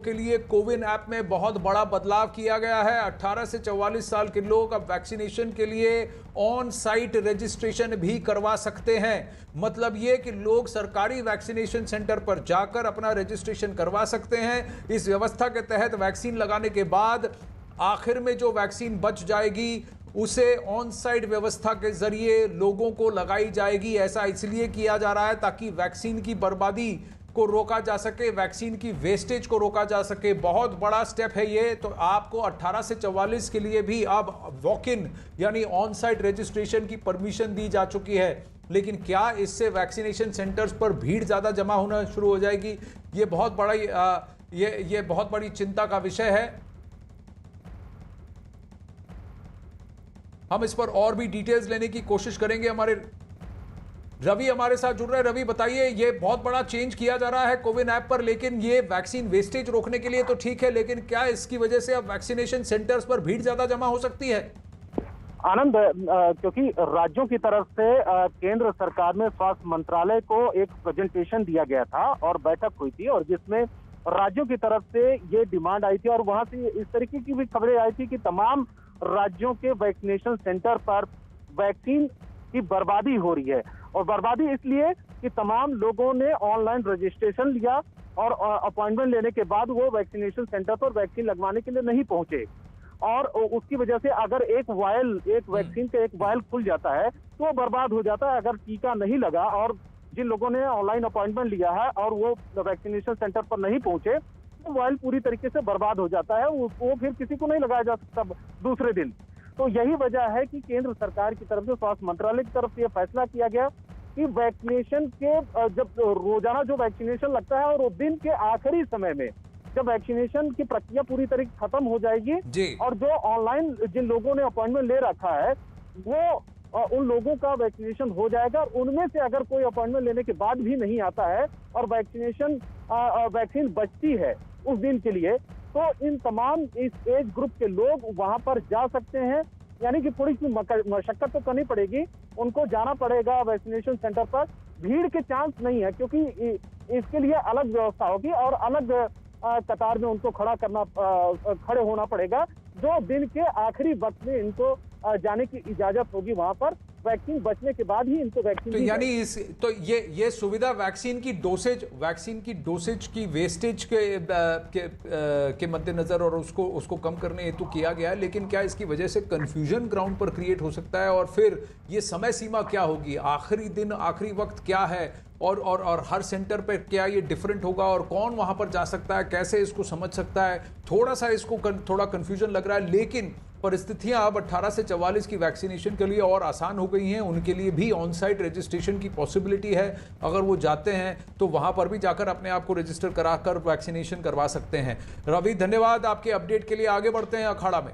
के लिए कोविन ऐप में बहुत बड़ा बदलाव किया गया है। 18 से 44 साल के लोग अब वैक्सीनेशन के लिए ऑन साइट रजिस्ट्रेशन भी करवा सकते हैं। मतलब ये कि लोग सरकारी वैक्सीनेशन सेंटर पर जाकर अपना रजिस्ट्रेशन करवा सकते हैं। इस व्यवस्था के तहत वैक्सीन लगाने के बाद आखिर में जो वैक्सीन बच जाएगी उसे ऑन साइट व्यवस्था के जरिए लोगों को लगाई जाएगी। ऐसा इसलिए किया जा रहा है ताकि वैक्सीन की बर्बादी को रोका जा सके, वैक्सीन की वेस्टेज को रोका जा सके। बहुत बड़ा स्टेप है ये। तो आपको 18 से 44 के लिए भी अब वॉक इन यानी ऑन साइट रजिस्ट्रेशन की परमिशन दी जा चुकी है। लेकिन क्या इससे वैक्सीनेशन सेंटर्स पर भीड़ ज्यादा जमा होना शुरू हो जाएगी? ये बहुत बड़ा ये बहुत बड़ी चिंता का विषय है। हम इस पर और भी डिटेल्स लेने की कोशिश करेंगे। हमारे रवि हमारे साथ जुड़ रहे हैं। रवि बताइए, ये बहुत बड़ा चेंज किया जा रहा है कोविन ऐप पर, लेकिन ये वैक्सीन वेस्टेज रोकने के लिए तो ठीक है, लेकिन क्या इसकी वजह से अब वैक्सीनेशन सेंटर्स पर भीड़ ज्यादा जमा हो सकती है? आनंद, क्योंकि राज्यों की तरफ से केंद्र सरकार में स्वास्थ्य मंत्रालय को एक प्रेजेंटेशन दिया गया था और बैठक हुई थी, और जिसमें राज्यों की तरफ से ये डिमांड आई थी और वहां से इस तरीके की भी खबरें आई थी कि तमाम राज्यों के वैक्सीनेशन सेंटर पर वैक्सीन की बर्बादी हो रही है। और बर्बादी इसलिए कि तमाम लोगों ने ऑनलाइन रजिस्ट्रेशन लिया और अपॉइंटमेंट लेने के बाद वो वैक्सीनेशन सेंटर पर वैक्सीन लगवाने के लिए नहीं पहुंचे, और उसकी वजह से अगर एक वैक्सीन का एक वायल खुल जाता है तो वो बर्बाद हो जाता है। अगर टीका नहीं लगा और जिन लोगों ने ऑनलाइन अपॉइंटमेंट लिया है और वो वैक्सीनेशन सेंटर पर नहीं पहुंचे तो वायल पूरी तरीके से बर्बाद हो जाता है, वो फिर किसी को नहीं लगाया जा सकता दूसरे दिन। तो यही वजह है कि केंद्र सरकार की तरफ से, स्वास्थ्य मंत्रालय की तरफ से यह फैसला किया गया कि वैक्सीनेशन के जब रोजाना जो वैक्सीनेशन लगता है और दिन के आखिरी समय में जब वैक्सीनेशन की प्रक्रिया पूरी तरीके खत्म हो जाएगी और जो ऑनलाइन जिन लोगों ने अपॉइंटमेंट ले रखा है वो उन लोगों का वैक्सीनेशन हो जाएगा। और उनमें से अगर कोई अपॉइंटमेंट लेने के बाद भी नहीं आता है और वैक्सीन बचती है उस दिन के लिए, तो इन तमाम इस एज ग्रुप के लोग वहां पर जा सकते हैं। यानी कि थोड़ी सी मशक्कत तो करनी पड़ेगी, उनको जाना पड़ेगा वैक्सीनेशन सेंटर पर। भीड़ के चांस नहीं है क्योंकि इसके लिए अलग व्यवस्था होगी और अलग कतार में उनको खड़े होना पड़ेगा, जो दिन के आखिरी वक्त में इनको जाने की इजाजत होगी वहां पर। वैक्सीन बचने के बाद ही इनको वैक्सीन तो यानी ये सुविधा वैक्सीन की डोसेज की वेस्टेज के मद्देनजर और उसको कम करने हेतु किया गया है। लेकिन क्या इसकी वजह से कंफ्यूजन ग्राउंड पर क्रिएट हो सकता है? और फिर ये समय सीमा क्या होगी, आखिरी दिन आखिरी वक्त क्या है, और हर सेंटर पे क्या ये डिफरेंट होगा, और कौन वहां पर जा सकता है, कैसे इसको समझ सकता है? थोड़ा कंफ्यूजन लग रहा है। लेकिन परिस्थितियां अब 18 से 44 की वैक्सीनेशन के लिए और आसान हो गई हैं। उनके लिए भी ऑन साइट रजिस्ट्रेशन की पॉसिबिलिटी है। अगर वो जाते हैं तो वहां पर भी जाकर अपने आप को रजिस्टर कराकर वैक्सीनेशन करवा सकते हैं। रवि, धन्यवाद आपके अपडेट के लिए। आगे बढ़ते हैं अखाड़ा में।